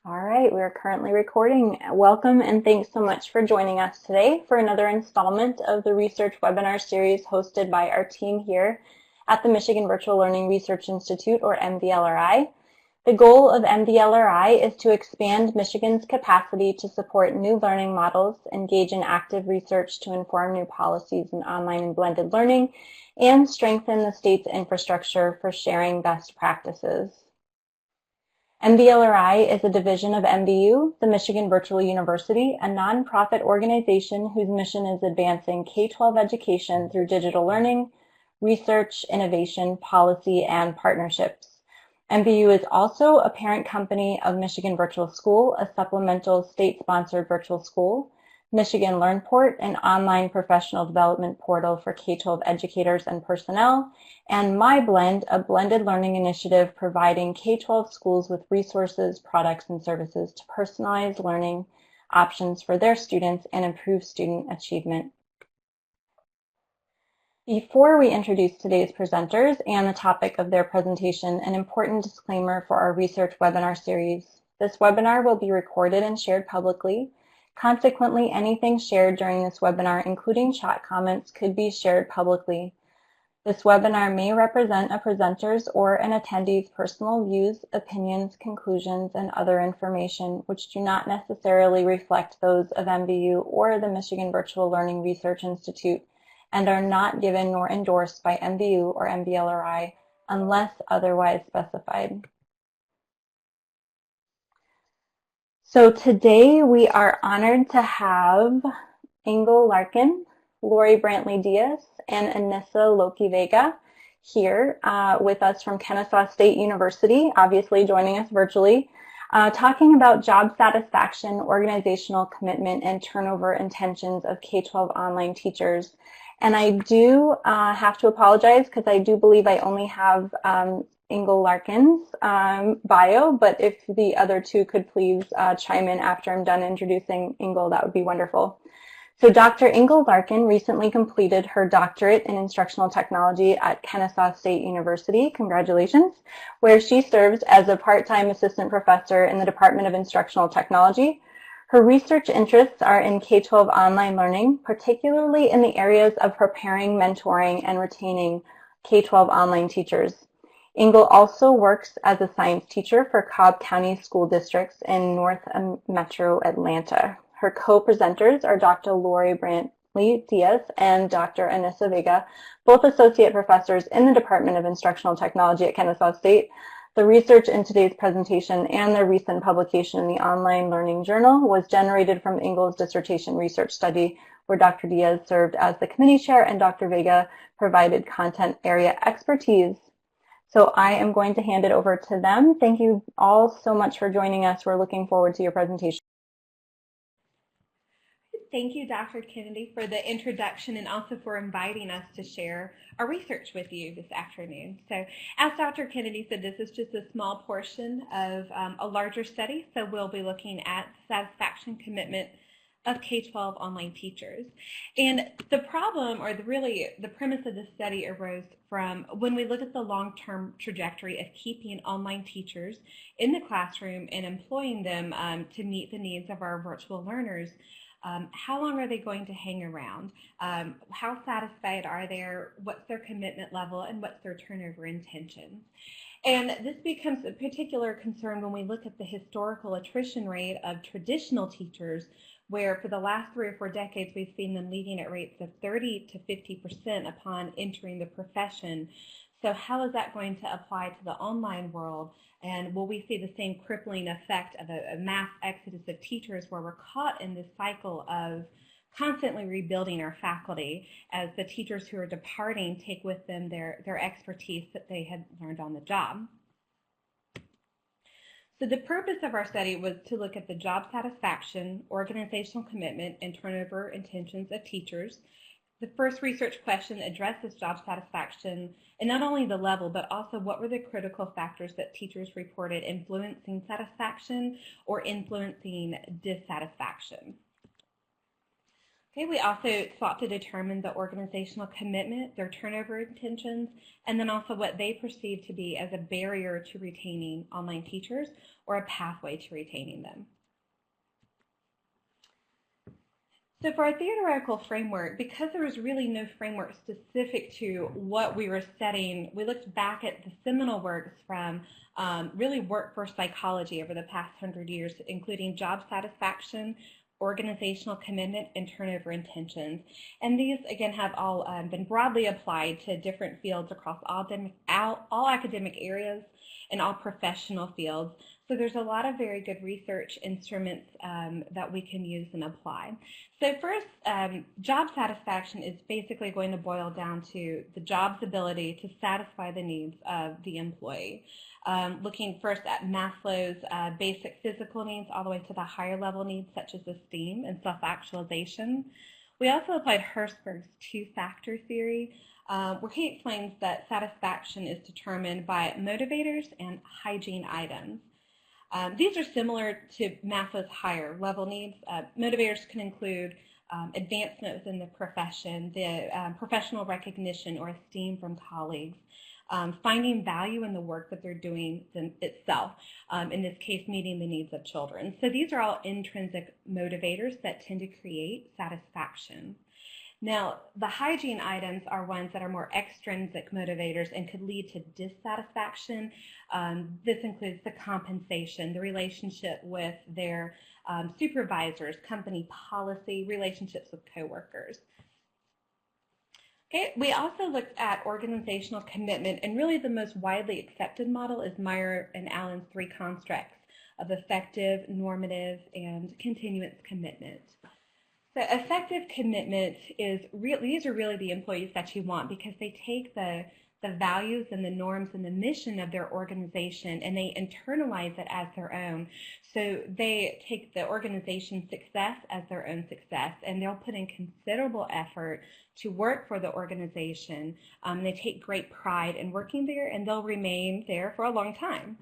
All right, we are currently recording. Welcome and thanks so much for joining us today for another installment of the research webinar series hosted by our team here at the Michigan Virtual Learning Research Institute, or MVLRI. The goal of MVLRI is to expand Michigan's capacity to support new learning models, engage in active research to inform new policies in online and blended learning, and strengthen the state's infrastructure for sharing best practices. MVLRI is a division of MVU, the Michigan Virtual University, a nonprofit organization whose mission is advancing K-12 education through digital learning, research, innovation, policy, and partnerships. MVU is also a parent company of Michigan Virtual School, a supplemental state-sponsored virtual school, Michigan LearnPort, an online professional development portal for K-12 educators and personnel, and MyBlend, a blended learning initiative providing K-12 schools with resources, products, and services to personalize learning options for their students and improve student achievement. Before we introduce today's presenters and the topic of their presentation, an important disclaimer for our research webinar series. This webinar will be recorded and shared publicly. Consequently, anything shared during this webinar, including chat comments, could be shared publicly. This webinar may represent a presenter's or an attendee's personal views, opinions, conclusions, and other information which do not necessarily reflect those of MVU or the Michigan Virtual Learning Research Institute and are not given nor endorsed by MVU or MVLRI unless otherwise specified. So today we are honored to have Ingle Larkin, Lori Brantley-Diaz, and Anissa Loki-Vega here with us from Kennesaw State University, obviously joining us virtually, talking about job satisfaction, organizational commitment, and turnover intentions of K-12 online teachers. And I do have to apologize because I do believe I only have Ingle Larkin's bio, but if the other two could please chime in after I'm done introducing Ingle, that would be wonderful. So Dr. Ingle Larkin recently completed her doctorate in instructional technology at Kennesaw State University, congratulations, where she serves as a part-time assistant professor in the Department of Instructional Technology. Her research interests are in K-12 online learning, particularly in the areas of preparing, mentoring, and retaining K-12 online teachers. Ingle also works as a science teacher for Cobb County School Districts in North Metro Atlanta. Her co-presenters are Dr. Lori Brantley-Diaz and Dr. Anissa Vega, both associate professors in the Department of Instructional Technology at Kennesaw State. The research in today's presentation and their recent publication in the Online Learning Journal was generated from Ingle's dissertation research study, where Dr. Diaz served as the committee chair and Dr. Vega provided content area expertise. So I am going to hand it over to them. Thank you all so much for joining us. We're looking forward to your presentation. Thank you, Dr. Kennedy, for the introduction and also for inviting us to share our research with you this afternoon. So as Dr. Kennedy said, this is just a small portion of a larger study. So we'll be looking at satisfaction commitment of K-12 online teachers. And the problem, or the premise of this study arose from when we look at the long-term trajectory of keeping online teachers in the classroom and employing them to meet the needs of our virtual learners. How long are they going to hang around? How satisfied are they? What's their commitment level, and what's their turnover intention? And this becomes a particular concern when we look at the historical attrition rate of traditional teachers, where for the last 3 or 4 decades we've seen them leaving at rates of 30 to 50% upon entering the profession. So how is that going to apply to the online world? And will we see the same crippling effect of a mass exodus of teachers where we're caught in this cycle of constantly rebuilding our faculty as the teachers who are departing take with them their expertise that they had learned on the job? So the purpose of our study was to look at the job satisfaction, organizational commitment, and turnover intentions of teachers. The first research question addresses job satisfaction, and not only the level, but also what were the critical factors that teachers reported influencing satisfaction or influencing dissatisfaction. Okay, we also sought to determine the organizational commitment, their turnover intentions, and then also what they perceive to be as a barrier to retaining online teachers or a pathway to retaining them. So for our theoretical framework, because there was really no framework specific to what we were studying, we looked back at the seminal works from really workforce psychology over the past 100 years, including job satisfaction, organizational commitment, and turnover intentions. And these, again, have all been broadly applied to different fields across all academic areas and all professional fields. So there's a lot of very good research instruments that we can use and apply. So first, job satisfaction is basically going to boil down to the job's ability to satisfy the needs of the employee. Looking first at Maslow's basic physical needs all the way to the higher level needs such as esteem and self-actualization. We also applied Hertzberg's two-factor theory, where he explains that satisfaction is determined by motivators and hygiene items. These are similar to Maslow's higher level needs. Motivators can include advancement within the profession, the professional recognition or esteem from colleagues, finding value in the work that they're doing itself, in this case meeting the needs of children. So these are all intrinsic motivators that tend to create satisfaction. Now, the hygiene items are ones that are more extrinsic motivators and could lead to dissatisfaction. This includes the compensation, the relationship with their supervisors, company policy, relationships with coworkers. Okay, we also looked at organizational commitment, and really the most widely accepted model is Meyer and Allen's three constructs of effective, normative, and continuance commitment. So effective commitment is these are really the employees that you want because they take the values and the norms and the mission of their organization and they internalize it as their own. So they take the organization's success as their own success and they'll put in considerable effort to work for the organization. They take great pride in working there and they'll remain there for a long time.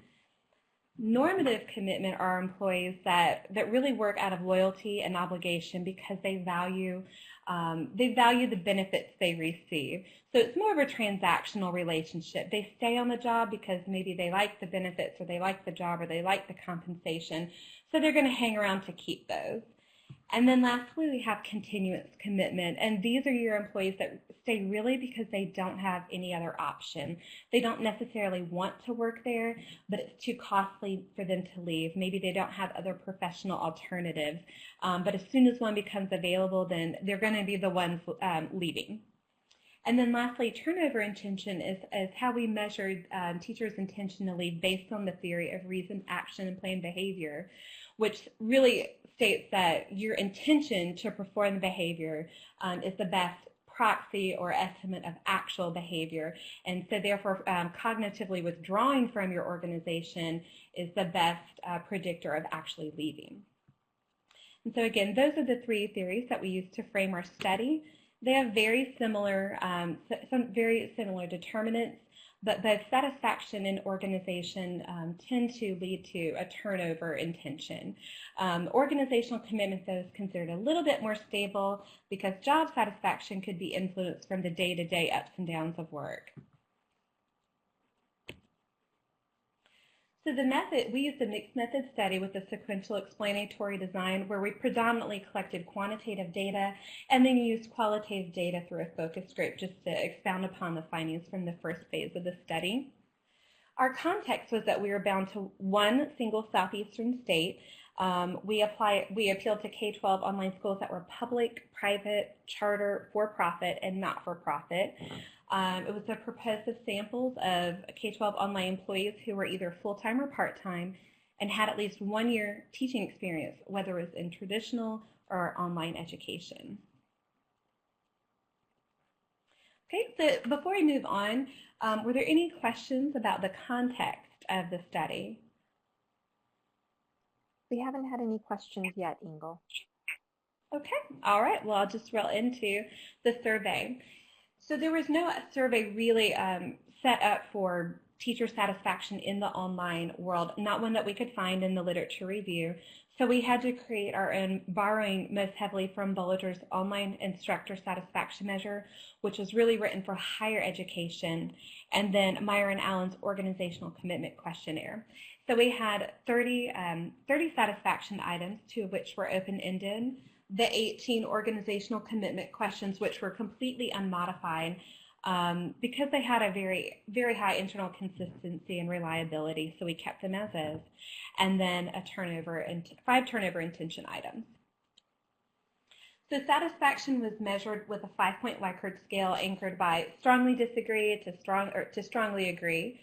Normative commitment are employees that really work out of loyalty and obligation because they value the benefits they receive. So it's more of a transactional relationship. They stay on the job because maybe they like the benefits or they like the job or they like the compensation. So they're going to hang around to keep those. And then lastly, we have continuance commitment. And these are your employees that stay really because they don't have any other option. They don't necessarily want to work there, but it's too costly for them to leave. Maybe they don't have other professional alternatives. But as soon as one becomes available, then they're going to be the ones leaving. And then lastly, turnover intention is how we measure teachers' intention to leave based on the theory of reason, action, and planned behavior, which really states that your intention to perform the behavior is the best proxy or estimate of actual behavior. And so therefore, cognitively withdrawing from your organization is the best predictor of actually leaving. And so again, those are the three theories that we use to frame our study. They have very similar, some very similar determinants, but both satisfaction and organization tend to lead to a turnover intention. Organizational commitment, though, is considered a little bit more stable because job satisfaction could be influenced from the day-to-day ups and downs of work. So the method, we used a mixed method study with a sequential explanatory design where we predominantly collected quantitative data and then used qualitative data through a focus group just to expound upon the findings from the first phase of the study. Our context was that we were bound to one single southeastern state. We appealed to K-12 online schools that were public, private, charter, for-profit, and not-for-profit. It was a proposed samples of K-12 online employees who were either full-time or part-time and had at least 1 year teaching experience, whether it was in traditional or online education. Okay, so before we move on, were there any questions about the context of the study? We haven't had any questions yet, Ingle. Okay, all right, well, I'll just roll into the survey. So there was no survey really set up for teacher satisfaction in the online world, not one that we could find in the literature review. So we had to create our own, borrowing most heavily from Bolliger's online instructor satisfaction measure, which was really written for higher education, and then Meyer and Allen's organizational commitment questionnaire. So we had 30 satisfaction items, 2 of which were open-ended, the 18 organizational commitment questions, which were completely unmodified, because they had a very, very high internal consistency and reliability, so we kept them as is, and then 5 turnover intention items. So satisfaction was measured with a 5-point Likert scale anchored by strongly disagree to strongly agree.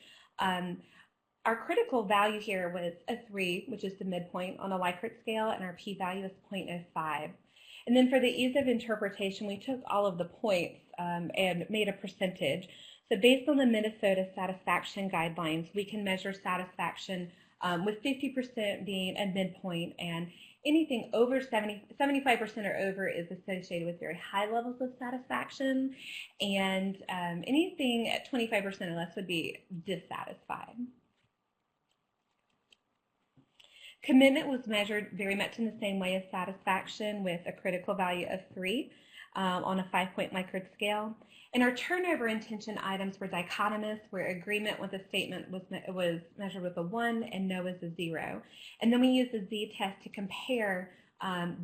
Our critical value here was a 3, which is the midpoint on a Likert scale, and our p-value is 0.05. And then for the ease of interpretation, we took all of the points and made a percentage. So based on the Minnesota satisfaction guidelines, we can measure satisfaction with 50% being a midpoint, and anything over 75% or over is associated with very high levels of satisfaction, and anything at 25% or less would be dissatisfied. Commitment was measured very much in the same way as satisfaction, with a critical value of 3 on a 5-point Likert scale. And our turnover intention items were dichotomous, where agreement with a statement was measured with a 1 and no as a 0. And then we used the Z-test to compare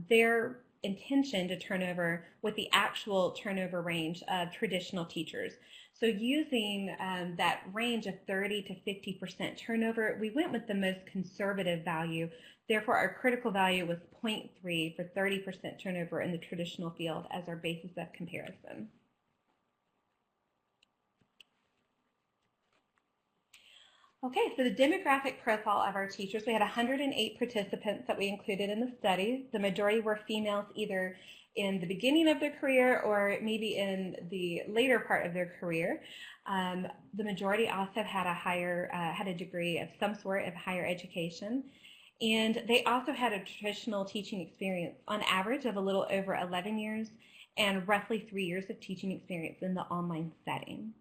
their intention to turnover with the actual turnover range of traditional teachers. So using that range of 30 to 50% turnover, we went with the most conservative value. Therefore, our critical value was 0.3 for 30% turnover in the traditional field as our basis of comparison. Okay, so the demographic profile of our teachers, we had 108 participants that we included in the study. The majority were females, either in the beginning of their career or maybe in the later part of their career. The majority also had a degree of some sort of higher education, and they also had a traditional teaching experience, on average of a little over 11 years and roughly 3 years of teaching experience in the online setting.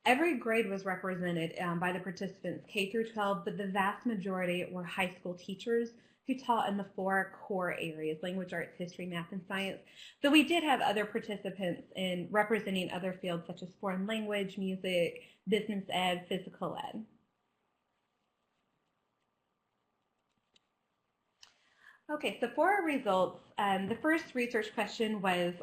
Every grade was represented by the participants, K through 12, but the vast majority were high school teachers who taught in the 4 core areas: language, arts, history, math, and science. Though we did have other participants in representing other fields such as foreign language, music, business ed, physical ed. Okay, so for our results, the first research question was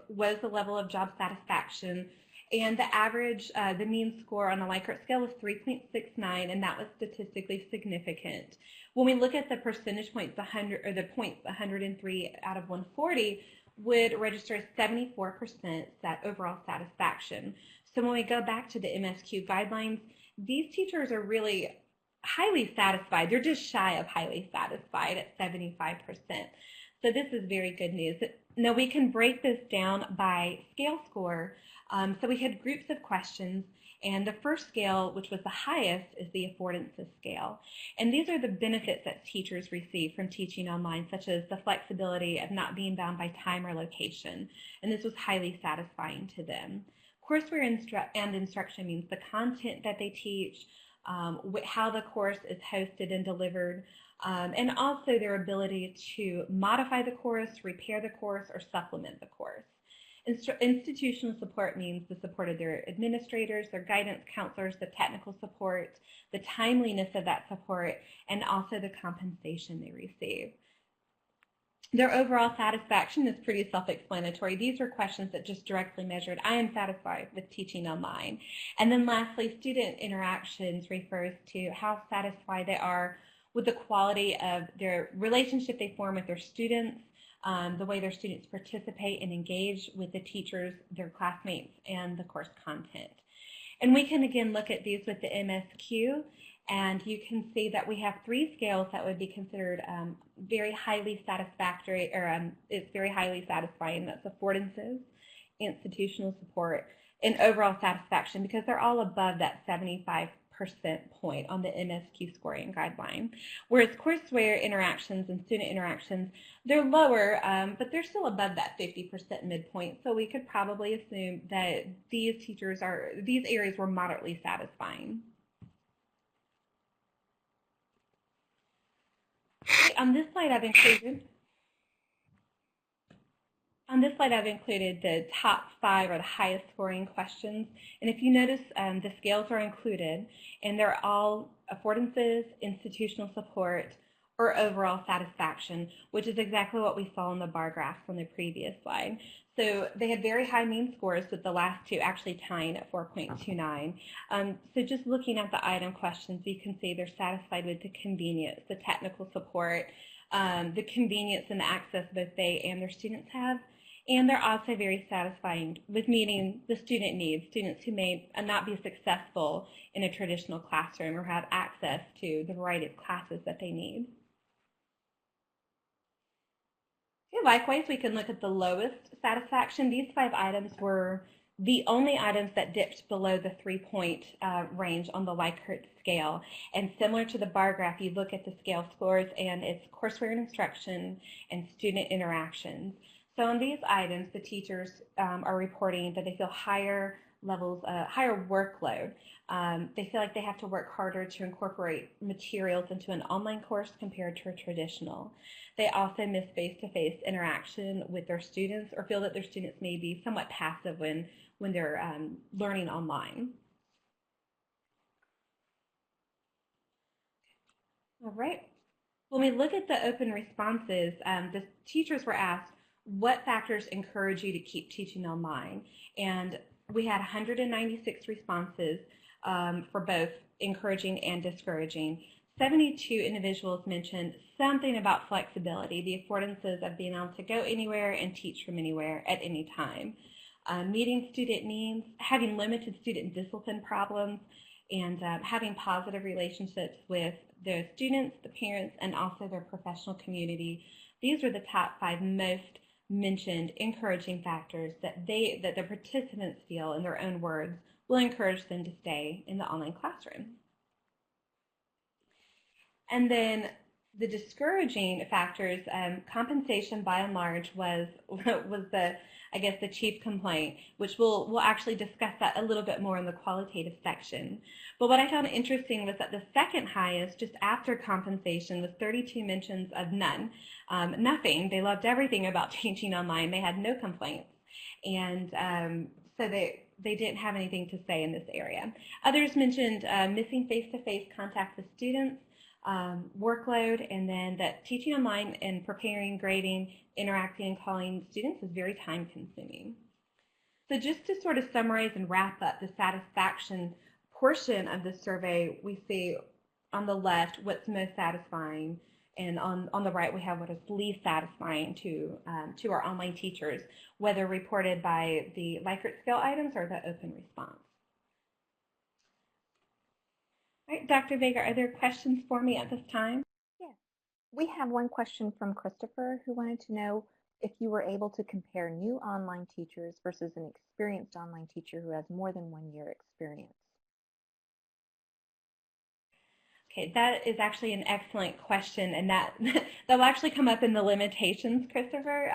the level of job satisfaction? And the average, the mean score on the Likert scale was 3.69, and that was statistically significant. When we look at the percentage points, the points 103 out of 140 would register as 74% overall satisfaction. So when we go back to the MSQ guidelines, these teachers are really highly satisfied. They're just shy of highly satisfied at 75%. So this is very good news. Now we can break this down by scale score. So we had groups of questions, and the first scale, which was the highest, is the affordances scale. And these are the benefits that teachers receive from teaching online, such as the flexibility of not being bound by time or location. And this was highly satisfying to them. Courseware and instruction means the content that they teach, how the course is hosted and delivered, and also their ability to modify the course, repair the course, or supplement the course. Institutional support means the support of their administrators, their guidance counselors, the technical support, the timeliness of that support, and also the compensation they receive. Their overall satisfaction is pretty self-explanatory. These are questions that just directly measured, I am satisfied with teaching online. And then lastly, student interactions refers to how satisfied they are with the quality of their relationship they form with their students, the way their students participate and engage with the teachers, their classmates, and the course content. And we can again look at these with the MSQ, and you can see that we have 3 scales that would be considered very highly satisfactory, or it's very highly satisfying. That's affordances, institutional support, and overall satisfaction, because they're all above that 75% point on the MSQ scoring guideline. Whereas courseware interactions and student interactions, they're lower, but they're still above that 50% midpoint. So we could probably assume that these areas were moderately satisfying. Okay, on this slide I've included the top 5 or the highest scoring questions. And if you notice, the scales are included, and they're all affordances, institutional support, or overall satisfaction, which is exactly what we saw in the bar graphs on the previous slide. So they had very high mean scores, with the last two actually tying at 4.29. So just looking at the item questions, you can see they're satisfied with the convenience, the technical support, the convenience and the access both they and their students have. And they're also very satisfying with meeting the student needs, students who may not be successful in a traditional classroom or have access to the variety of classes that they need. Okay, likewise, we can look at the lowest satisfaction. These 5 items were the only items that dipped below the 3-point range on the Likert scale. And similar to the bar graph, you look at the scale scores and it's courseware and instruction and student interactions. So on these items, the teachers are reporting that they feel higher levels, higher workload. They feel like they have to work harder to incorporate materials into an online course compared to a traditional. They also miss face-to-face interaction with their students, or feel that their students may be somewhat passive when they're learning online. All right. When we look at the open responses, the teachers were asked, what factors encourage you to keep teaching online? And we had 196 responses for both encouraging and discouraging. 72 individuals mentioned something about flexibility, the affordances of being able to go anywhere and teach from anywhere at any time. Meeting student needs, having limited student discipline problems, and having positive relationships with the students, the parents, and also their professional community. These were the top 5 most mentioned encouraging factors that the participants feel, in their own words, will encourage them to stay in the online classroom. And then the discouraging factors, compensation by and large was the chief complaint, which we'll actually discuss that a little bit more in the qualitative section. But what I found interesting was that the second highest, just after compensation, was 32 mentions of none, nothing. They loved everything about teaching online. They had no complaints, and so they didn't have anything to say in this area. Others mentioned missing face-to-face contact with students, workload, and then that teaching online and preparing, grading, interacting, and calling students is very time consuming. So just to sort of summarize and wrap up the satisfaction portion of the survey, we see on the left what's most satisfying, and on the right we have what is least satisfying to our online teachers, whether reported by the Likert scale items or the open response. All right, Dr. Vega, are there questions for me at this time? Yes. We have one question from Christopher, who wanted to know if you were able to compare new online teachers versus an experienced online teacher who has more than 1 year experience. Okay, that is actually an excellent question, and that will actually come up in the limitations, Christopher.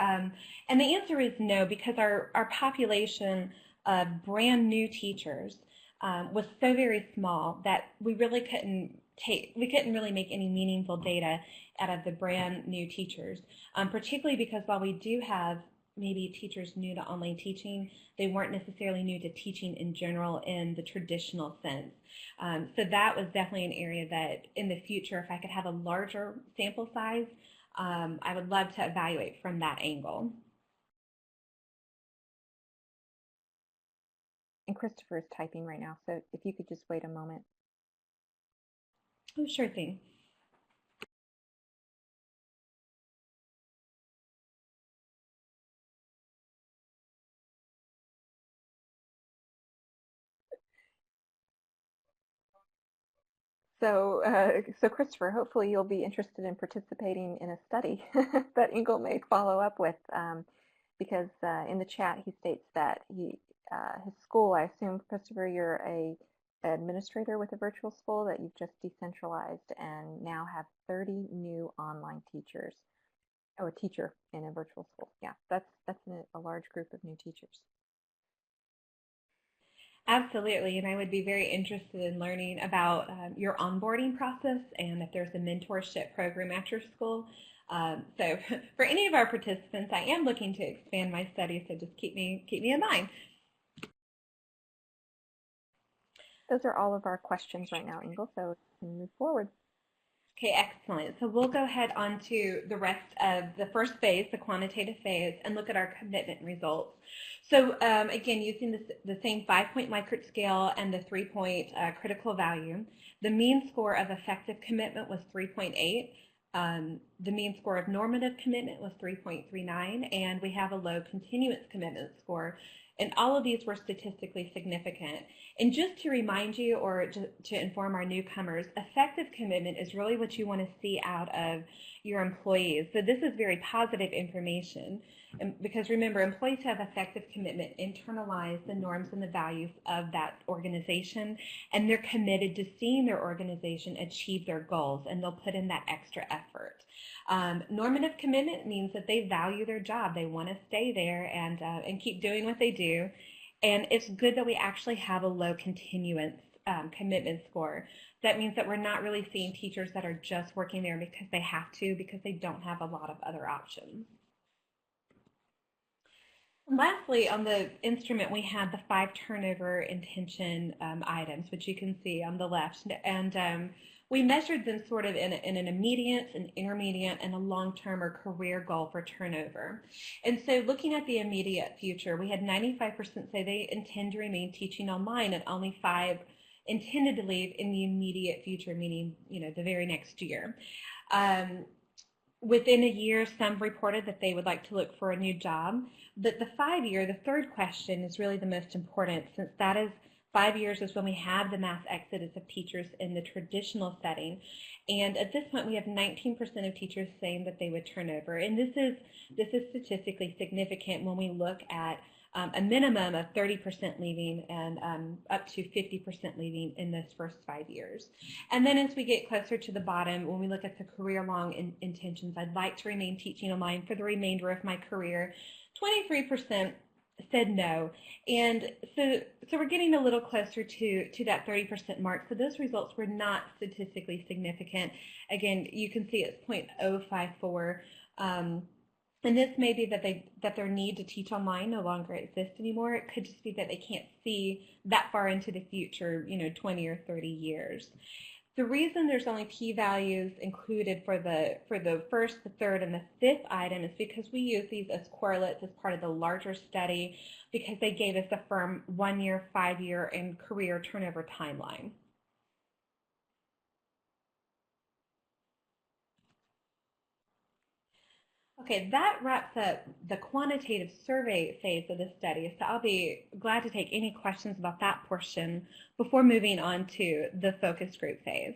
And the answer is no, because our population of brand new teachers was so very small that we really couldn't really make any meaningful data out of the brand new teachers, particularly because while we do have maybe teachers new to online teaching, they weren't necessarily new to teaching in general in the traditional sense. So that was definitely an area that in the future, if I could have a larger sample size, I would love to evaluate from that angle. And Christopher is typing right now, so if you could just wait a moment. Oh, sure thing. So, so Christopher, hopefully you'll be interested in participating in a study that Ingle may follow up with, because in the chat he states that his school, I assume, Christopher, you're an administrator with a virtual school, that you've just decentralized and now have 30 new online teachers. Oh, a teacher in a virtual school. Yeah, that's a large group of new teachers. Absolutely, and I would be very interested in learning about your onboarding process and if there's a mentorship program at your school. So for any of our participants, I am looking to expand my study, so just keep me in mind. Those are all of our questions right now, Ingle, so we can move forward. Okay, excellent. So we'll go ahead on to the rest of the first phase, the quantitative phase, and look at our commitment results. So again, using the same 5-point Likert scale and the 3-point critical value, the mean score of effective commitment was 3.8. The mean score of normative commitment was 3.39, and we have a low continuance commitment score. And all of these were statistically significant. And just to remind you, or to inform our newcomers, effective commitment is really what you want to see out of your employees. So this is very positive information, because remember, employees who have effective commitment internalize the norms and the values of that organization, and they're committed to seeing their organization achieve their goals, and they'll put in that extra effort. Normative commitment means that they value their job. They want to stay there and keep doing what they do. And it's good that we actually have a low continuance commitment score. That means that we're not really seeing teachers that are just working there because they have to, because they don't have a lot of other options. And lastly, on the instrument, we had the 5 turnover intention items, which you can see on the left. And we measured them sort of in an immediate, an intermediate, and a long-term or career goal for turnover. And so looking at the immediate future, we had 95% say they intend to remain teaching online, and only 5 intended to leave in the immediate future, meaning, the very next year. Within a year, some reported that they would like to look for a new job. But the 5-year, the third question, is really the most important, since that is 5 years is when we have the mass exodus of teachers in the traditional setting. And at this point, we have 19% of teachers saying that they would turn over. And this is statistically significant when we look at a minimum of 30% leaving and up to 50% leaving in those first 5 years. And then as we get closer to the bottom, when we look at the career-long intentions, I'd like to remain teaching online for the remainder of my career, 23% said no. And so we're getting a little closer to that 30% mark. So those results were not statistically significant. Again, you can see it's 0.054. And this may be that their need to teach online no longer exists anymore. It could just be that they can't see that far into the future, 20 or 30 years. The reason there's only p-values included for the first, the third, and the 5th item is because we use these as correlates as part of the larger study, because they gave us a firm 1-year, 5-year, and career turnover timeline. Okay, that wraps up the quantitative survey phase of the study, so I'll be glad to take any questions about that portion before moving on to the focus group phase.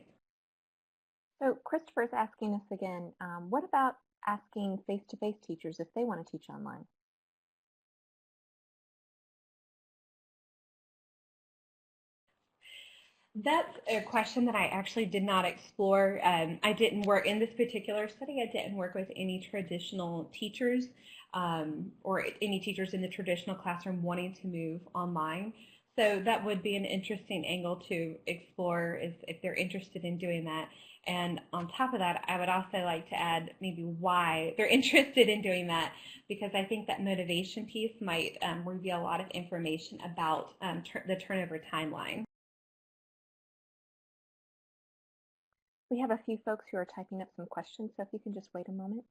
So Christopher's asking us again, what about asking face-to-face teachers if they want to teach online? That's a question that I actually did not explore. I didn't work in this particular study. I didn't work with any traditional teachers or any teachers in the traditional classroom wanting to move online. So that would be an interesting angle to explore if they're interested in doing that. And on top of that, I would also like to add maybe why they're interested in doing that, because I think that motivation piece might reveal a lot of information about the turnover timeline. We have a few folks who are typing up some questions, so if you can just wait a moment.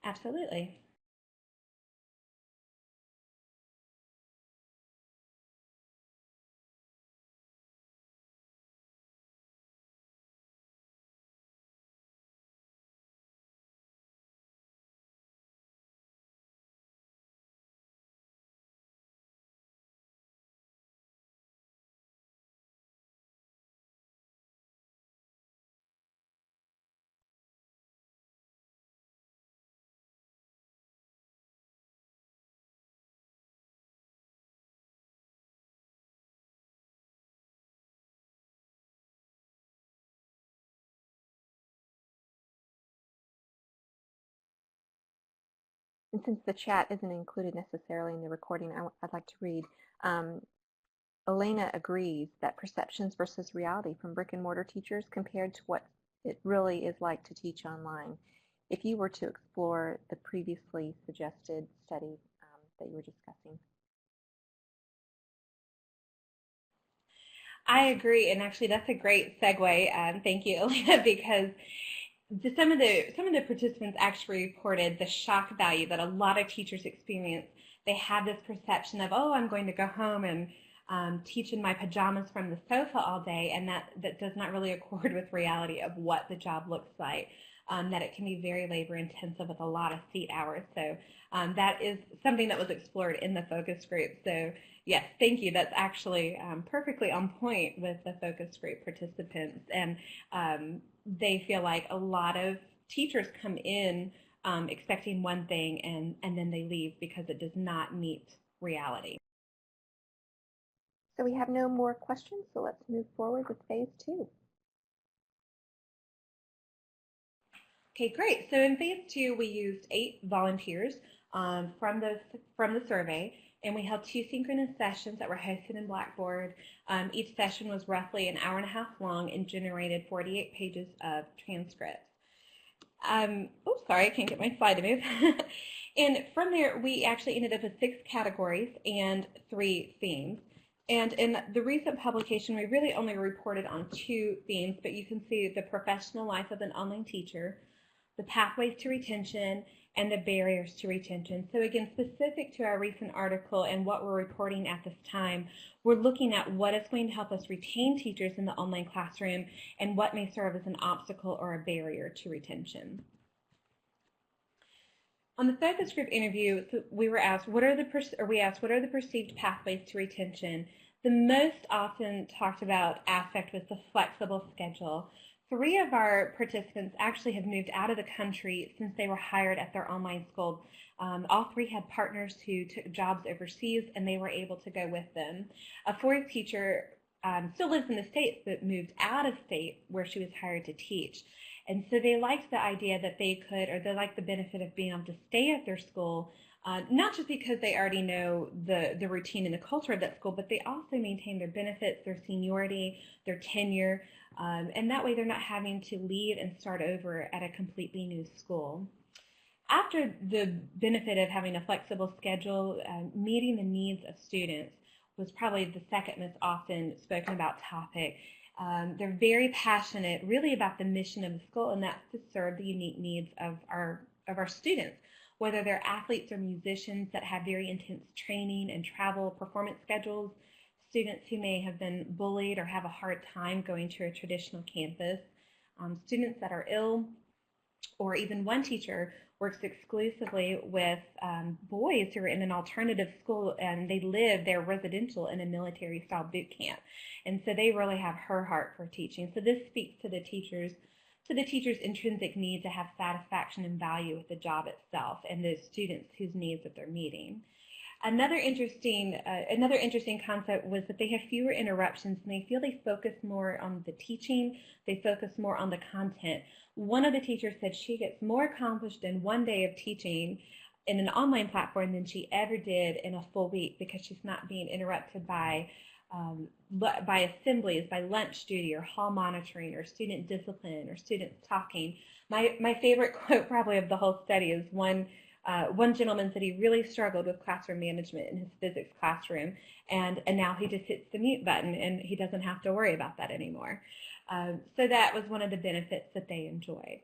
Absolutely. And since the chat isn't included necessarily in the recording, I'd like to read Elena agrees that perceptions versus reality from brick and mortar teachers compared to what it really is like to teach online. If you were to explore the previously suggested study that you were discussing. I agree, and actually that's a great segue. Thank you, Elena, because some of the participants actually reported the shock value that a lot of teachers experience. They have this perception of, oh, I'm going to go home and teach in my pajamas from the sofa all day, and that does not really accord with reality of what the job looks like. That it can be very labor intensive with a lot of seat hours. So that is something that was explored in the focus group. So yes, thank you. That's actually perfectly on point with the focus group participants. And they feel like a lot of teachers come in expecting one thing and then they leave because it does not meet reality. So we have no more questions, so let's move forward with phase 2. Okay, great. So in phase 2, we used 8 volunteers from the survey, and we held 2 synchronous sessions that were hosted in Blackboard. Each session was roughly an hour and a half long and generated 48 pages of transcripts. Oh, sorry, I can't get my slide to move. And from there, we actually ended up with 6 categories and 3 themes. And in the recent publication, we really only reported on 2 themes, but you can see the professional life of an online teacher, the pathways to retention, and the barriers to retention. So again, specific to our recent article and what we're reporting at this time, we're looking at what is going to help us retain teachers in the online classroom and what may serve as an obstacle or a barrier to retention. On the focus group interview, we were asked, what are the perceived pathways to retention? The most often talked about aspect was the flexible schedule. 3 of our participants actually have moved out of the country since they were hired at their online school. All 3 had partners who took jobs overseas, and they were able to go with them. A 4th teacher still lives in the States, but moved out of state where she was hired to teach. And so they liked the idea that they liked the benefit of being able to stay at their school, not just because they already know the routine and the culture of that school, but they also maintain their benefits, their seniority, their tenure, and that way they're not having to leave and start over at a completely new school. After the benefit of having a flexible schedule, meeting the needs of students was probably the second most often spoken about topic. They're very passionate really about the mission of the school, and that's to serve the unique needs of our students, whether they're athletes or musicians that have very intense training and travel performance schedules, students who may have been bullied or have a hard time going to a traditional campus, students that are ill, or even one teacher works exclusively with boys who are in an alternative school, and they're residential in a military-style boot camp. And so they really have her heart for teaching. So this speaks to the teacher's intrinsic need to have satisfaction and value with the job itself and the students whose needs that they're meeting. Another interesting concept was that they have fewer interruptions and they feel they focus more on the teaching, they focus more on the content. One of the teachers said she gets more accomplished in one day of teaching in an online platform than she ever did in a full week because she's not being interrupted by assemblies, by lunch duty or hall monitoring or student discipline or students talking. My favorite quote probably of the whole study is one gentleman said he really struggled with classroom management in his physics classroom, and now he just hits the mute button and he doesn't have to worry about that anymore. So that was one of the benefits that they enjoyed.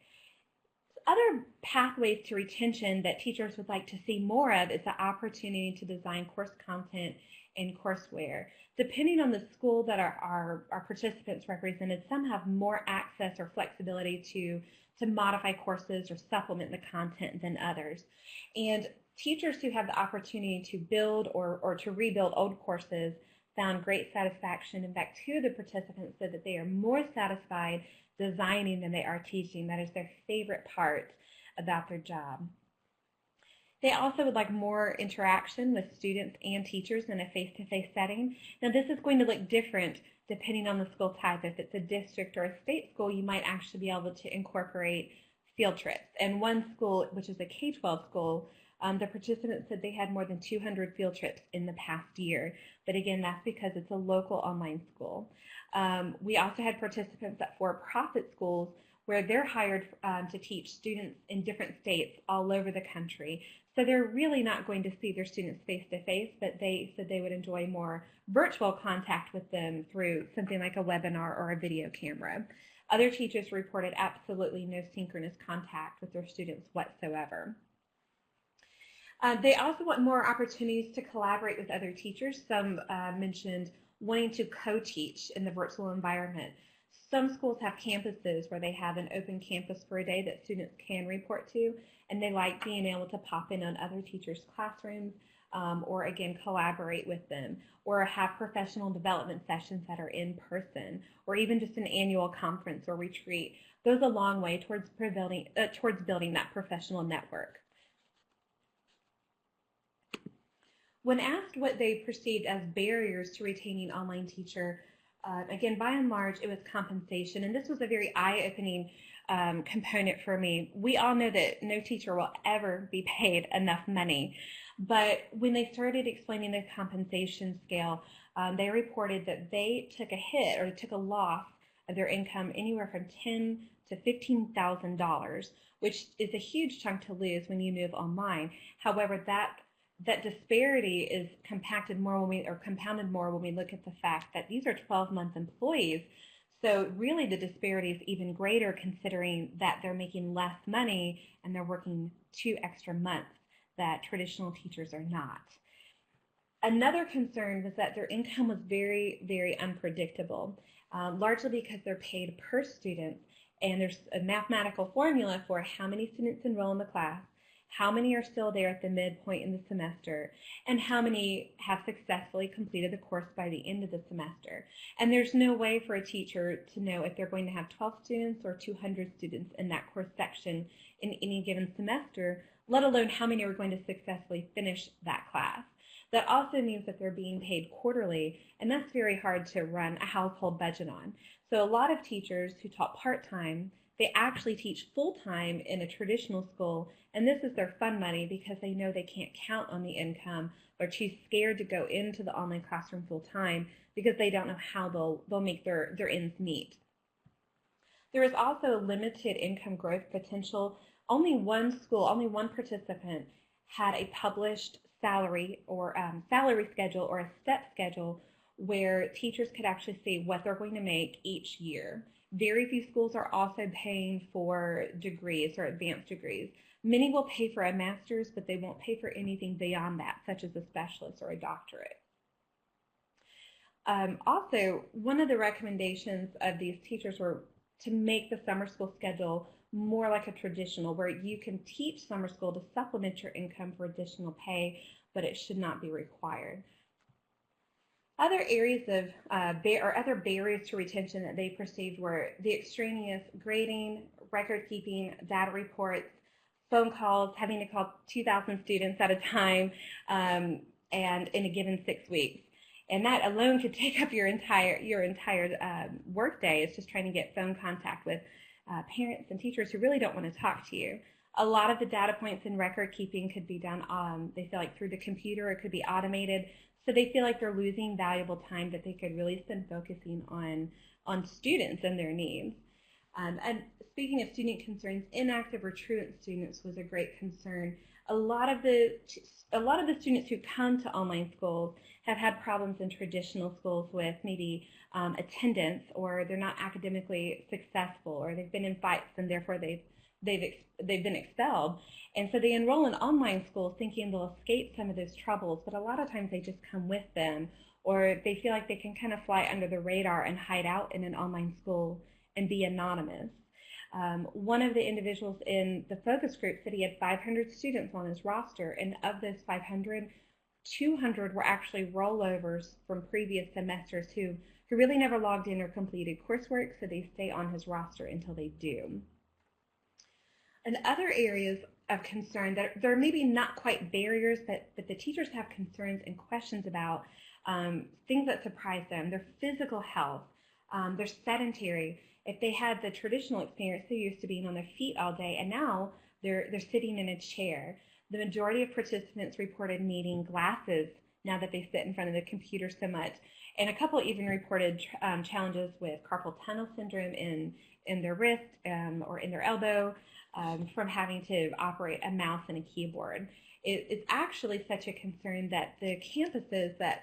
Other pathways to retention that teachers would like to see more of is the opportunity to design course content and courseware. Depending on the school that our participants represented, some have more access or flexibility to modify courses or supplement the content than others. And teachers who have the opportunity to build or to rebuild old courses found great satisfaction. In fact, 2 of the participants said that they are more satisfied designing than they are teaching. That is their favorite part about their job. They also would like more interaction with students and teachers in a face-to-face setting. Now this is going to look different depending on the school type. If it's a district or a state school, you might actually be able to incorporate field trips. And one school, which is a K-12 school, The participants said they had more than 200 field trips in the past year, but again, that's because it's a local online school. We also had participants at for-profit schools where they're hired to teach students in different states all over the country. So they're really not going to see their students face-to-face, but they said they would enjoy more virtual contact with them through something like a webinar or a video camera. Other teachers reported absolutely no synchronous contact with their students whatsoever. They also want more opportunities to collaborate with other teachers. Some mentioned wanting to co-teach in the virtual environment. Some schools have campuses where they have an open campus for a day that students can report to, and they like being able to pop in on other teachers' classrooms or, again, collaborate with them, or have professional development sessions that are in person, or even just an annual conference or retreat. Goes a long way towards building that professional network. When asked what they perceived as barriers to retaining online teacher, again, by and large, it was compensation, and this was a very eye-opening component for me. We all know that no teacher will ever be paid enough money, but when they started explaining the compensation scale, they reported that they took a hit or took a loss of their income anywhere from $10,000 to $15,000, which is a huge chunk to lose when you move online. However, that disparity is compounded more when we look at the fact that these are 12-month employees. So really the disparity is even greater considering that they're making less money and they're working 2 extra months that traditional teachers are not. Another concern was that their income was very, very unpredictable, largely because they're paid per student, and there's a mathematical formula for how many students enroll in the class, how many are still there at the midpoint in the semester, and how many have successfully completed the course by the end of the semester. And there's no way for a teacher to know if they're going to have 12 students or 200 students in that course section in any given semester, let alone how many are going to successfully finish that class. That also means that they're being paid quarterly, and that's very hard to run a household budget on. So a lot of teachers who taught part-time, they actually teach full-time in a traditional school, and this is their fun money because they know they can't count on the income. They're too scared to go into the online classroom full-time because they don't know how they'll make their ends meet. There is also limited income growth potential. Only one participant had a published salary or salary schedule or a step schedule where teachers could actually see what they're going to make each year. Very few schools are also paying for degrees or advanced degrees. Many will pay for a master's, but they won't pay for anything beyond that, such as a specialist or a doctorate. Also, one of the recommendations of these teachers were to make the summer school schedule more like a traditional, where you can teach summer school to supplement your income for additional pay, but it should not be required. Other areas of other barriers to retention that they perceived were the extraneous grading, record keeping, data reports, phone calls, having to call 2,000 students at a time, and in a given 6 weeks. And that alone could take up your entire work day. It's just trying to get phone contact with parents and teachers who really don't want to talk to you. A lot of the data points and record keeping could be done, they feel like through the computer, it could be automated. So they feel like they're losing valuable time that they could really spend focusing on students and their needs. And speaking of student concerns, inactive or truant students was a great concern. A lot of the students who come to online schools have had problems in traditional schools with maybe attendance, or they're not academically successful, or they've been in fights and therefore they've been expelled. And so they enroll in online schools thinking they'll escape some of those troubles, but a lot of times they just come with them, or they feel like they can kind of fly under the radar and hide out in an online school and be anonymous. One of the individuals in the focus group said he had 500 students on his roster, and of those 500, 200 were actually rollovers from previous semesters who really never logged in or completed coursework, so they stay on his roster until they do. And other areas of concern that they're maybe not quite barriers, but the teachers have concerns and questions about things that surprise them: their physical health, they're sedentary. If they had the traditional experience, they're used to being on their feet all day, and now they're sitting in a chair. The majority of participants reported needing glasses now that they sit in front of the computer so much. And a couple even reported challenges with carpal tunnel syndrome in their wrist or in their elbow from having to operate a mouse and a keyboard. It's actually such a concern that the campuses that,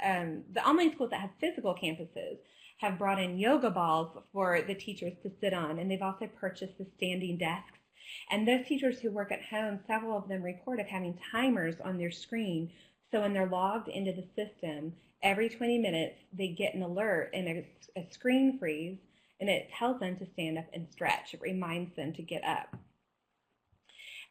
the online schools that have physical campuses have brought in yoga balls for the teachers to sit on, and they've also purchased the standing desks. And those teachers who work at home, several of them report of having timers on their screen, so when they're logged into the system, every 20 minutes they get an alert and a screen freeze, and it tells them to stand up and stretch. It reminds them to get up.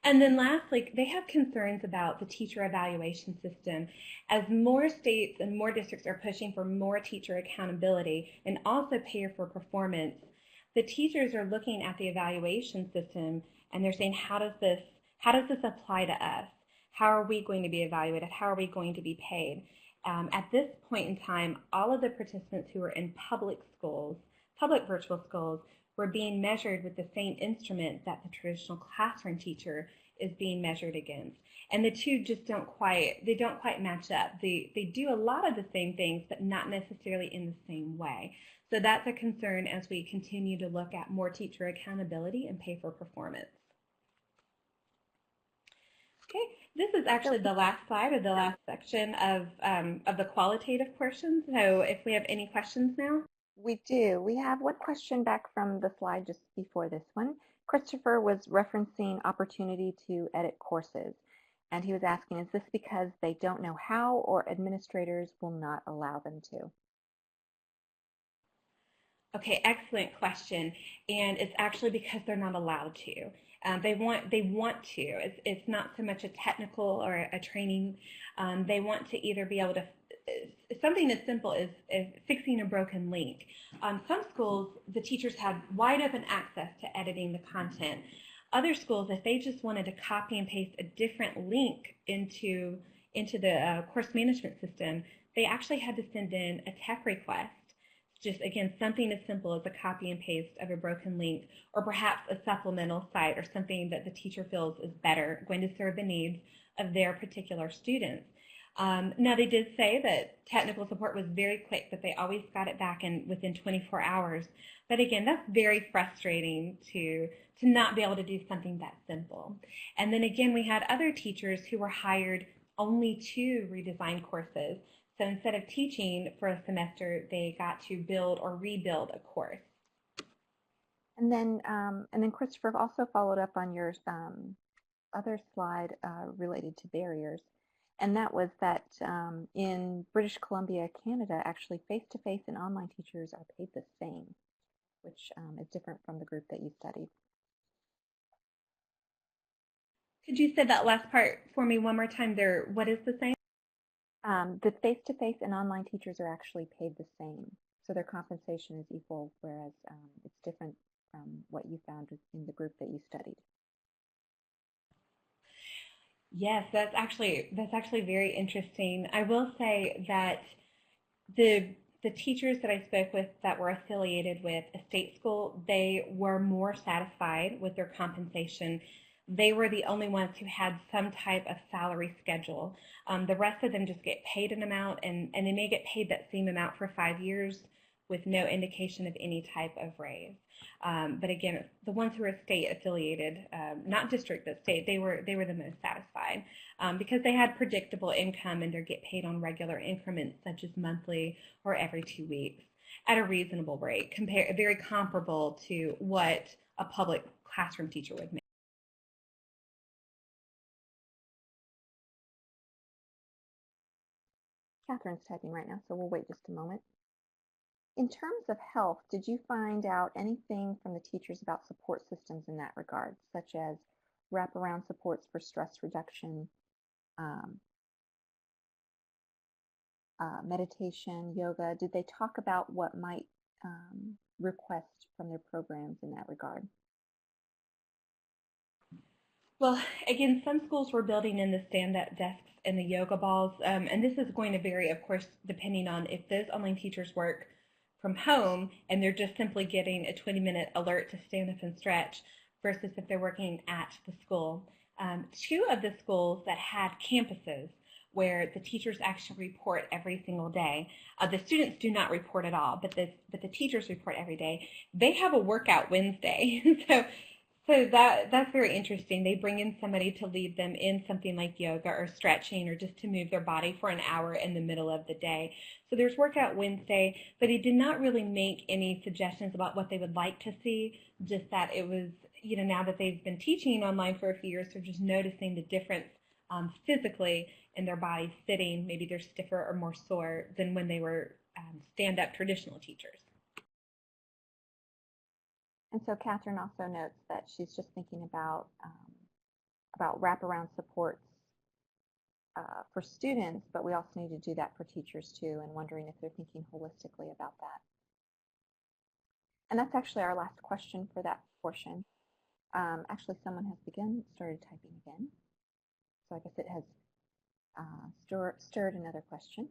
And then lastly, they have concerns about the teacher evaluation system. As more states and more districts are pushing for more teacher accountability and also pay for performance, the teachers are looking at the evaluation system and they're saying, how does this apply to us? How are we going to be evaluated? How are we going to be paid? At this point in time, all of the participants who were in public schools, public virtual schools, were being measured with the same instrument that the traditional classroom teacher is being measured against. And the two just don't quite match up. They do a lot of the same things, but not necessarily in the same way. So that's a concern as we continue to look at more teacher accountability and pay for performance. Okay, this is actually the last slide or the last section of the qualitative portion. So if we have any questions now. We do. We have one question back from the slide just before this one. Christopher was referencing opportunity to edit courses, and he was asking, is this because they don't know how or administrators will not allow them to? Okay, excellent question, and it's actually because they're not allowed to. They want to. It's not so much a technical or a training. They want to either be able to, something as simple as fixing a broken link. Some schools, the teachers had wide open access to editing the content. Other schools, if they just wanted to copy and paste a different link into the course management system, they actually had to send in a tech request. Just, again, something as simple as a copy and paste of a broken link, or perhaps a supplemental site or something that the teacher feels is better, going to serve the needs of their particular students. Now, they did say that technical support was very quick, that they always got it back within 24 hours. But again, that's very frustrating to not be able to do something that simple. And then again, we had other teachers who were hired only to redesign courses. So instead of teaching for a semester, they got to build or rebuild a course. And then Christopher also followed up on your other slide related to barriers. And that was that in British Columbia, Canada, actually face-to-face and online teachers are paid the same, which is different from the group that you studied. Could you say that last part for me one more time there? What is the same? The face-to-face and online teachers are actually paid the same. So their compensation is equal, whereas it's different from what you found in the group that you studied. Yes, that's actually very interesting. I will say that the teachers that I spoke with that were affiliated with a state school, they were more satisfied with their compensation. They were the only ones who had some type of salary schedule. The rest of them just get paid an amount, and they may get paid that same amount for 5 years with no indication of any type of raise. But again, the ones who are state affiliated, not district but state, they were the most satisfied because they had predictable income and they get paid on regular increments such as monthly or every 2 weeks at a reasonable rate, very comparable to what a public classroom teacher would make. Catherine's typing right now, so we'll wait just a moment. In terms of health, did you find out anything from the teachers about support systems in that regard, such as wraparound supports for stress reduction, meditation, yoga? Did they talk about what might request from their programs in that regard? Well, again, some schools were building in the stand-up desks and the yoga balls, and this is going to vary, of course, depending on if those online teachers work from home and they're just simply getting a 20-minute alert to stand up and stretch versus if they're working at the school. Two of the schools that had campuses where the teachers actually report every single day. The students do not report at all, but the teachers report every day. They have a workout Wednesday. So that's very interesting. They bring in somebody to lead them in something like yoga or stretching or just to move their body for an hour in the middle of the day. So there's Workout Wednesday, but they did not really make any suggestions about what they would like to see, just that it was, now that they've been teaching online for a few years, they're just noticing the difference physically in their bodies sitting. Maybe they're stiffer or more sore than when they were stand-up traditional teachers. And so Catherine also notes that she's just thinking about wraparound supports for students, but we also need to do that for teachers too, and wondering if they're thinking holistically about that. And that's actually our last question for that portion. Actually, someone has started typing again. So I guess it has stirred another question.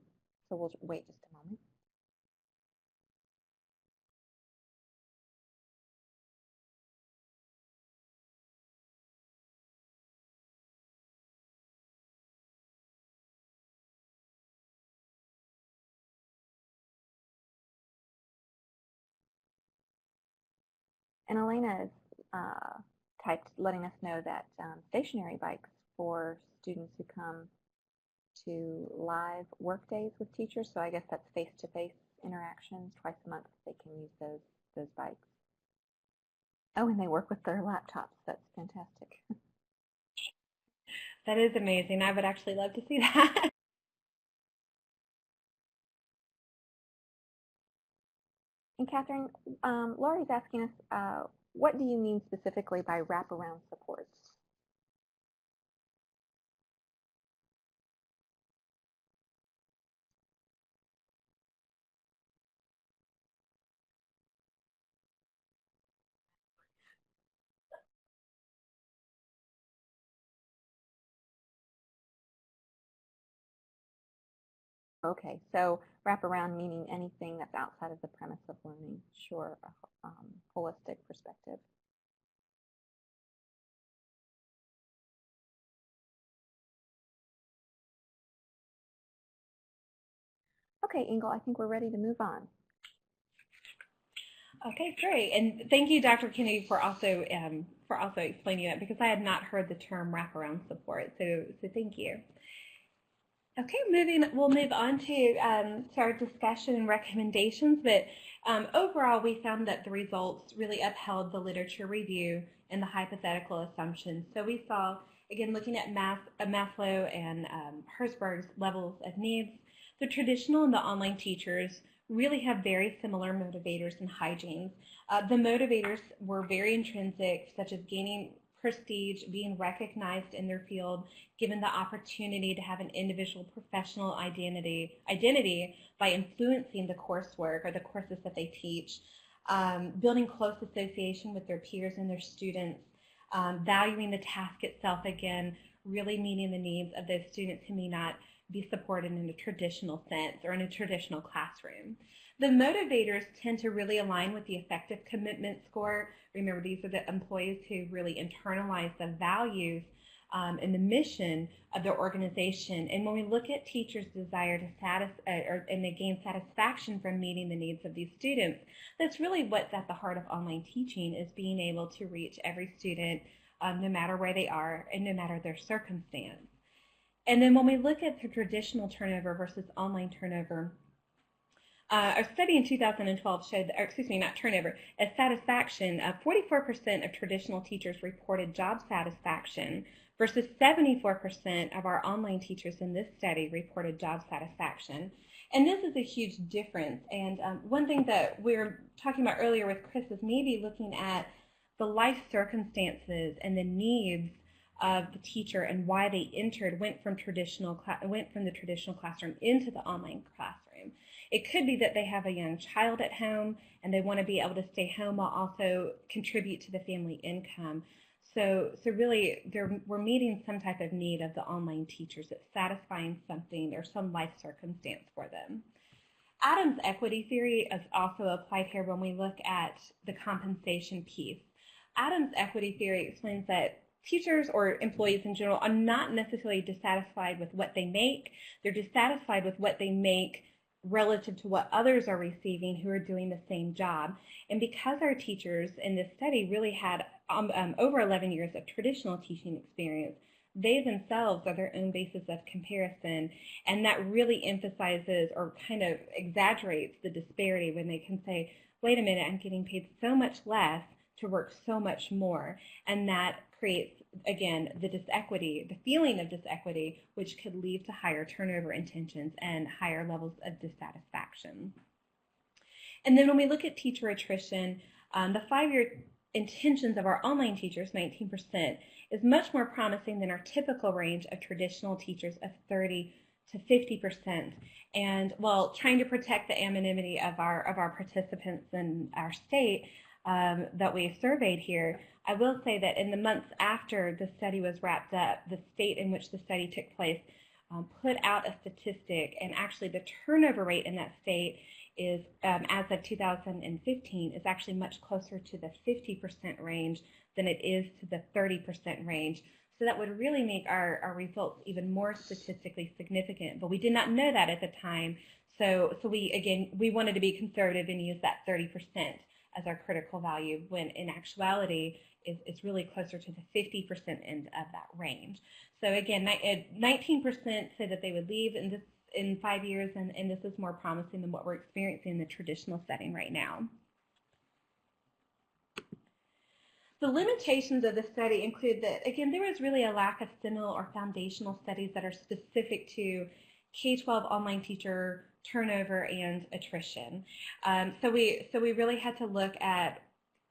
So we'll wait just a moment. And Elena is typed letting us know that stationary bikes for students who come to live work days with teachers, so I guess that's face-to-face interactions, twice a month they can use those bikes. Oh, and they work with their laptops. That's fantastic. That is amazing. I would actually love to see that. And Catherine, Laurie's asking us, what do you mean specifically by wraparound supports? Okay, so wraparound meaning anything that's outside of the premise of learning. Sure, a holistic perspective. Okay, Ingle, I think we're ready to move on. Okay, great, and thank you, Dr. Kennedy, for also explaining that, because I had not heard the term wraparound support. So thank you. Okay, we'll move on to our discussion and recommendations. But overall, we found that the results really upheld the literature review and the hypothetical assumptions. So we saw, again, looking at Maslow and Herzberg's levels of needs, the traditional and the online teachers really have very similar motivators and hygienes. The motivators were very intrinsic, such as gaining prestige, being recognized in their field, given the opportunity to have an individual professional identity by influencing the coursework or the courses that they teach, building close association with their peers and their students, valuing the task itself, again, really meeting the needs of those students who may not be supported in a traditional sense or in a traditional classroom. The motivators tend to really align with the effective commitment score. Remember, these are the employees who really internalize the values and the mission of their organization. And when we look at teachers' desire to and they gain satisfaction from meeting the needs of these students, that's really what's at the heart of online teaching, is being able to reach every student no matter where they are and no matter their circumstance. And then when we look at the traditional turnover versus online turnover, our study in 2012 showed, not turnover, as satisfaction, 44% of traditional teachers reported job satisfaction versus 74% of our online teachers in this study reported job satisfaction. And this is a huge difference. And one thing that we were talking about earlier with Chris is maybe looking at the life circumstances and the needs of the teacher and why they went from the traditional classroom into the online classroom. It could be that they have a young child at home and they want to be able to stay home while also contribute to the family income. So really, we're meeting some type of need of the online teachers. It's satisfying something or some life circumstance for them. Adams' equity theory is also applied here when we look at the compensation piece. Adams' equity theory explains that teachers or employees in general are not necessarily dissatisfied with what they make. They're dissatisfied with what they make relative to what others are receiving who are doing the same job. And because our teachers in this study really had over 11 years of traditional teaching experience, they themselves are their own basis of comparison, and that really emphasizes or kind of exaggerates the disparity when they can say, wait a minute, I'm getting paid so much less to work so much more, and that creates, again, the disequity, the feeling of disequity, which could lead to higher turnover intentions and higher levels of dissatisfaction. And then when we look at teacher attrition, the 5-year intentions of our online teachers, 19%, is much more promising than our typical range of traditional teachers of 30 to 50%. And while trying to protect the anonymity of our participants in our state that we surveyed here, I will say that in the months after the study was wrapped up, the state in which the study took place put out a statistic, and actually the turnover rate in that state is, as of 2015, is actually much closer to the 50% range than it is to the 30% range. So that would really make our results even more statistically significant, but we did not know that at the time. So we wanted to be conservative and use that 30% as our critical value, when in actuality it's really closer to the 50% end of that range. So again, 19% said that they would leave in 5 years, and this is more promising than what we're experiencing in the traditional setting right now. The limitations of the study include that, again, there was really a lack of seminal or foundational studies that are specific to K-12 online teacher turnover and attrition. So we really had to look at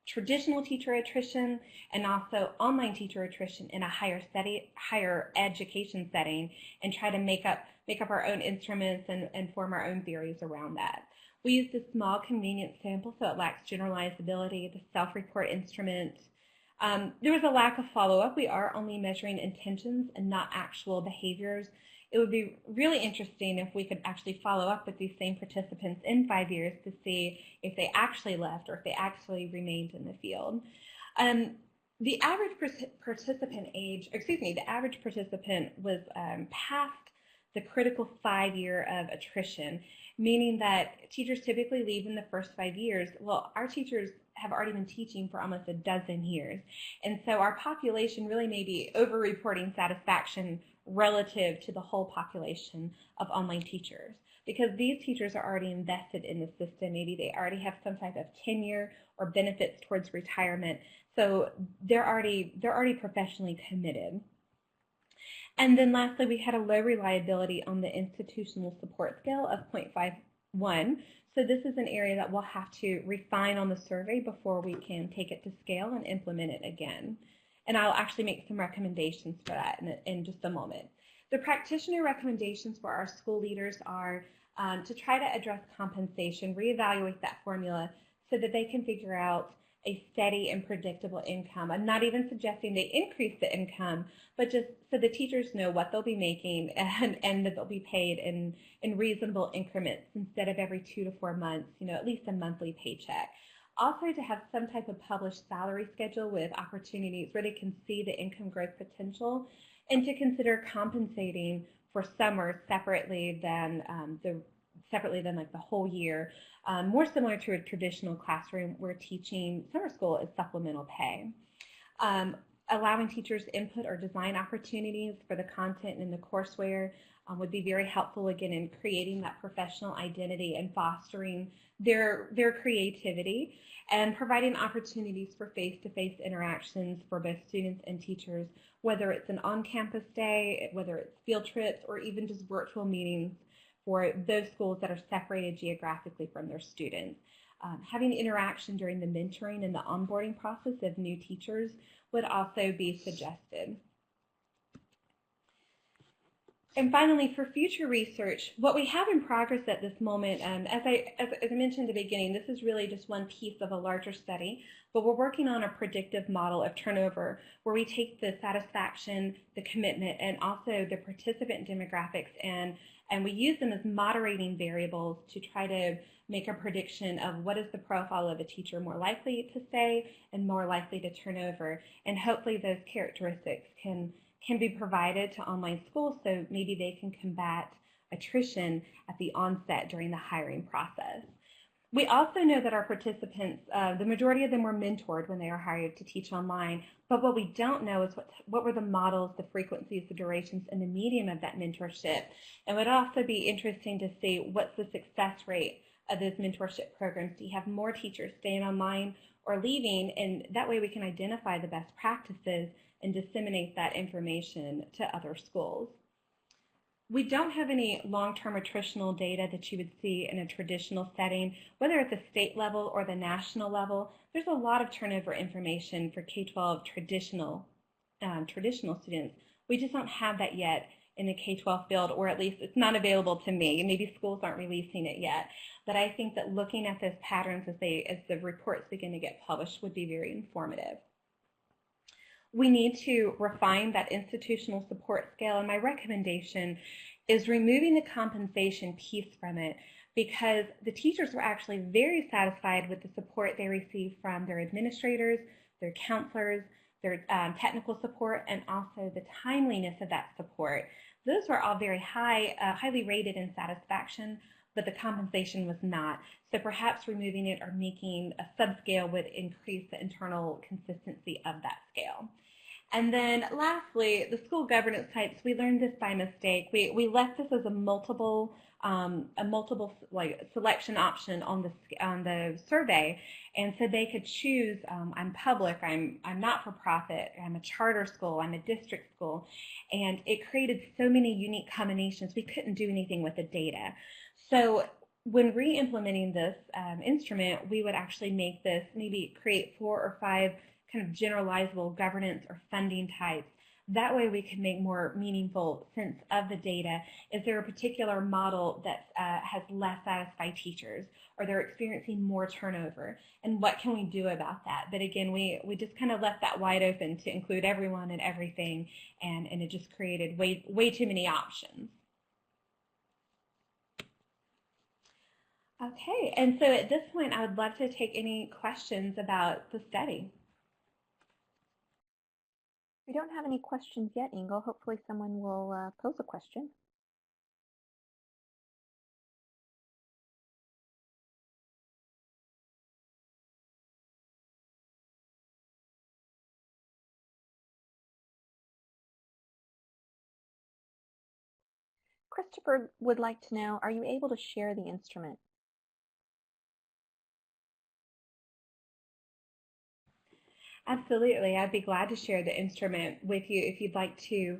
traditional teacher attrition and also online teacher attrition in a higher education setting, and try to make up our own instruments and form our own theories around that. We used a small convenient sample, so it lacks generalizability, the self-report instrument. There was a lack of follow-up. We are only measuring intentions and not actual behaviors. It would be really interesting if we could actually follow up with these same participants in 5 years to see if they actually left or if they actually remained in the field. The average participant was past the critical 5-year of attrition, meaning that teachers typically leave in the first 5 years. Well, our teachers have already been teaching for almost a dozen years, and so our population really may be over-reporting satisfaction relative to the whole population of online teachers, because these teachers are already invested in the system. Maybe they already have some type of tenure or benefits towards retirement, so they're already professionally committed. And then lastly, we had a low reliability on the institutional support scale of 0.51. So this is an area that we'll have to refine on the survey before we can take it to scale and implement it again. And I'll actually make some recommendations for that in just a moment. The practitioner recommendations for our school leaders are to try to address compensation, reevaluate that formula so that they can figure out a steady and predictable income. I'm not even suggesting they increase the income, but just so the teachers know what they'll be making and that they'll be paid in reasonable increments instead of every 2 to 4 months, at least a monthly paycheck. Also, to have some type of published salary schedule with opportunities where they can see the income growth potential, and to consider compensating for summer separately than like the whole year, more similar to a traditional classroom where teaching summer school is supplemental pay. Allowing teachers input or design opportunities for the content in the courseware would be very helpful, again, in creating that professional identity and fostering their creativity, and providing opportunities for face-to-face interactions for both students and teachers, whether it's an on-campus day, whether it's field trips, or even just virtual meetings for those schools that are separated geographically from their students. Having interaction during the mentoring and the onboarding process of new teachers would also be suggested. And finally, for future research, what we have in progress at this moment, as I mentioned at the beginning, this is really just one piece of a larger study, but we're working on a predictive model of turnover where we take the satisfaction, the commitment, and also the participant demographics, and we use them as moderating variables to try to make a prediction of what is the profile of a teacher more likely to stay and more likely to turn over. And hopefully those characteristics can be provided to online schools so maybe they can combat attrition at the onset during the hiring process. We also know that our participants, the majority of them were mentored when they were hired to teach online, but what we don't know is what were the models, the frequencies, the durations, and the medium of that mentorship. And it would also be interesting to see what's the success rate of those mentorship programs. Do you have more teachers staying online or leaving? And that way we can identify the best practices and disseminate that information to other schools. We don't have any long-term attritional data that you would see in a traditional setting, whether at the state level or the national level. There's a lot of turnover information for K-12 traditional students. We just don't have that yet in the K-12 field, or at least it's not available to me. Maybe schools aren't releasing it yet. But I think that looking at those patterns as the reports begin to get published would be very informative. We need to refine that institutional support scale, and my recommendation is removing the compensation piece from it, because the teachers were actually very satisfied with the support they received from their administrators, their counselors, their technical support, and also the timeliness of that support. Those were all very highly rated in satisfaction, but the compensation was not. So perhaps removing it or making a subscale would increase the internal consistency of that scale. And then lastly, the school governance types, we learned this by mistake. We left this as a multiple selection option on the survey, and so they could choose, I'm public, I'm not-for-profit, I'm a charter school, I'm a district school, and it created so many unique combinations we couldn't do anything with the data. So when re-implementing this instrument, we would actually make this, maybe create 4 or 5 kind of generalizable governance or funding types. That way we can make more meaningful sense of the data. Is there a particular model that has less satisfied teachers, or they're experiencing more turnover? And what can we do about that? But again, we just kind of left that wide open to include everyone and everything, and it just created way too many options. Okay, and so at this point, I would love to take any questions about the study. We don't have any questions yet, Ingo. Hopefully someone will pose a question. Christopher would like to know, are you able to share the instrument? Absolutely. I'd be glad to share the instrument with you if you'd like to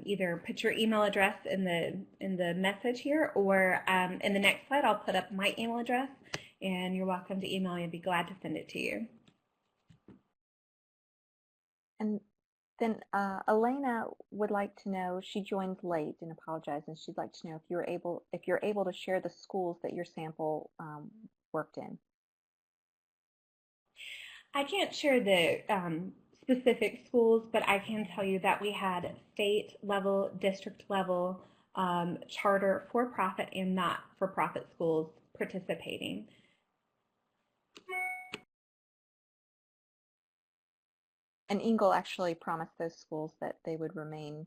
either put your email address in the message here, or in the next slide I'll put up my email address, and you're welcome to email me. I'd be glad to send it to you. And then Elena would like to know, she joined late and apologizes, and she'd like to know if you're able to share the schools that your sample worked in. I can't share the specific schools, but I can tell you that we had state level, district level, charter, for-profit, and not-for-profit schools participating. And Ingo actually promised those schools that they would remain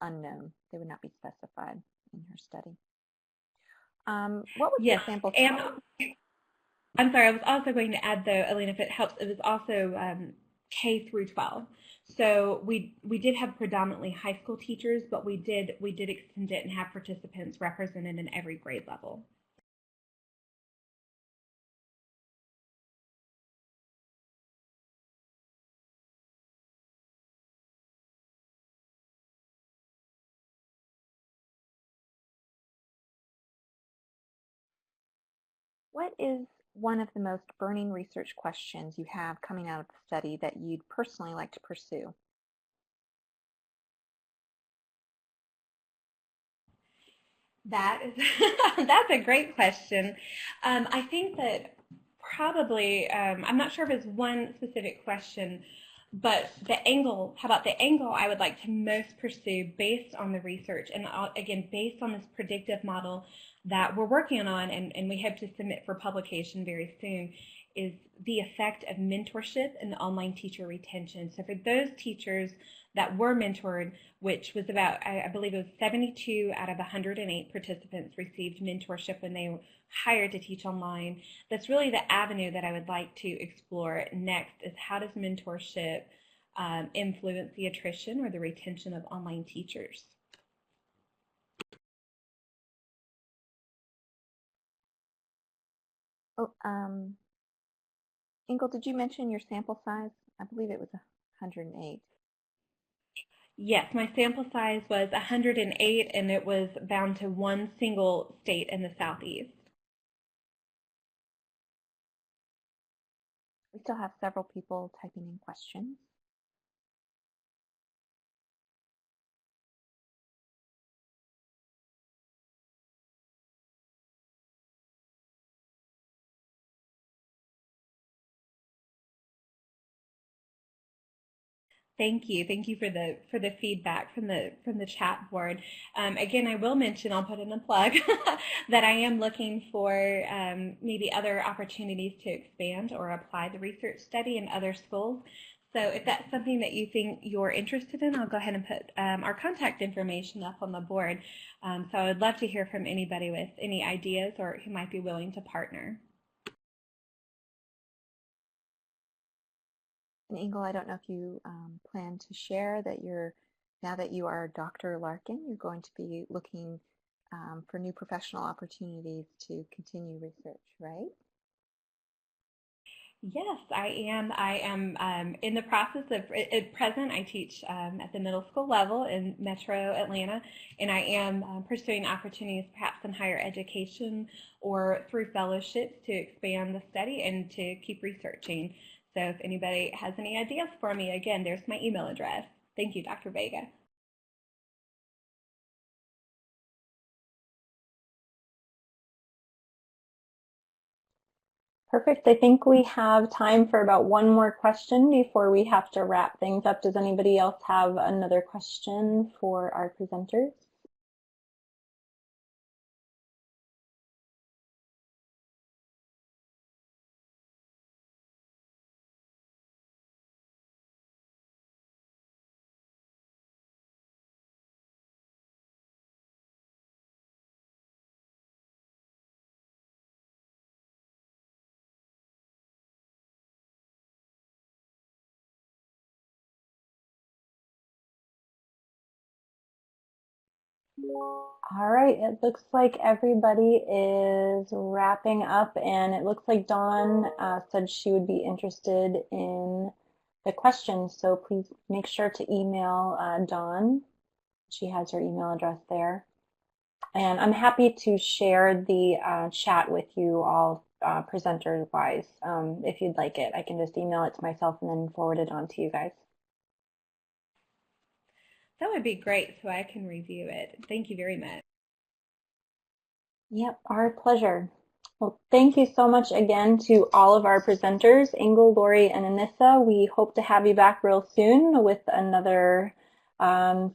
unknown. They would not be specified in her study. What was the sample size? I'm sorry, I was also going to add, though, Elena, if it helps, it was also K through 12. So we did have predominantly high school teachers, but we did extend it and have participants represented in every grade level. What is one of the most burning research questions you have coming out of the study that you'd personally like to pursue? That is that's a great question. I think that probably I'm not sure if it's one specific question, but the angle, how about the angle I would like to most pursue based on the research and again based on this predictive model that we're working on and we hope to submit for publication very soon is the effect of mentorship and online teacher retention. So for those teachers that were mentored, which was about, I believe it was 72 out of 108 participants received mentorship when they were hired to teach online. That's really the avenue that I would like to explore next is how does mentorship influence the attrition or the retention of online teachers? Oh, Ingle, did you mention your sample size? I believe it was 108. Yes, my sample size was 108 and it was bound to one single state in the southeast. We still have several people typing in questions. Thank you. Thank you for the feedback from the chat board. Again, I will mention, I'll put in a plug, that I am looking for maybe other opportunities to expand or apply the research study in other schools. So if that's something that you think you're interested in, I'll go ahead and put our contact information up on the board. So I would love to hear from anybody with any ideas or who might be willing to partner. And Ingle, I don't know if you plan to share that now that you are Dr. Larkin, you're going to be looking for new professional opportunities to continue research, right? Yes, I am. I am in the process of, at present, I teach at the middle school level in Metro Atlanta, and I am pursuing opportunities perhaps in higher education or through fellowships to expand the study and to keep researching. So if anybody has any ideas for me, again, there's my email address. Thank you, Dr. Vega. Perfect. I think we have time for about one more question before we have to wrap things up. Does anybody else have another question for our presenters? All right, it looks like everybody is wrapping up, and it looks like Dawn said she would be interested in the questions, so please make sure to email Dawn. She has her email address there. And I'm happy to share the chat with you all presenters-wise. If you'd like it, I can just email it to myself and then forward it on to you guys. That would be great so I can review it. Thank you very much. Yep, our pleasure. Well, thank you so much again to all of our presenters, Ingle, Lori, and Anissa. We hope to have you back real soon with another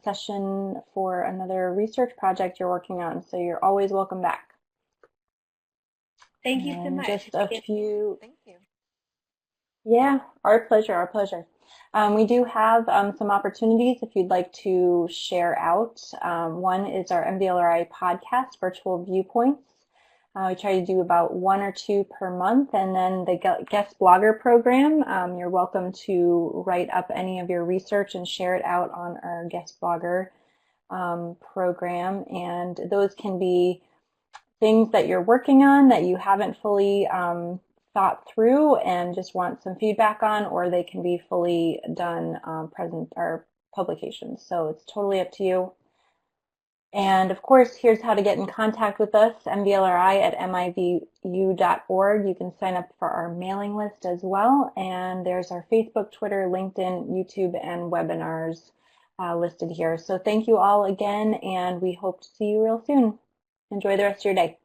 session for another research project you're working on. So you're always welcome back. Thank you so much. Just a few. Thank you. Yeah, our pleasure, our pleasure. We do have some opportunities if you'd like to share out. One is our MVLRI podcast, Virtual Viewpoints. We try to do about 1 or 2 per month. And then the guest blogger program, you're welcome to write up any of your research and share it out on our guest blogger program. And those can be things that you're working on that you haven't fully thought through and just want some feedback on, or they can be fully done present or publications. So it's totally up to you. And of course, here's how to get in contact with us, MVLRI at mivu.org. You can sign up for our mailing list as well. And there's our Facebook, Twitter, LinkedIn, YouTube, and webinars listed here. So thank you all again, and we hope to see you real soon. Enjoy the rest of your day.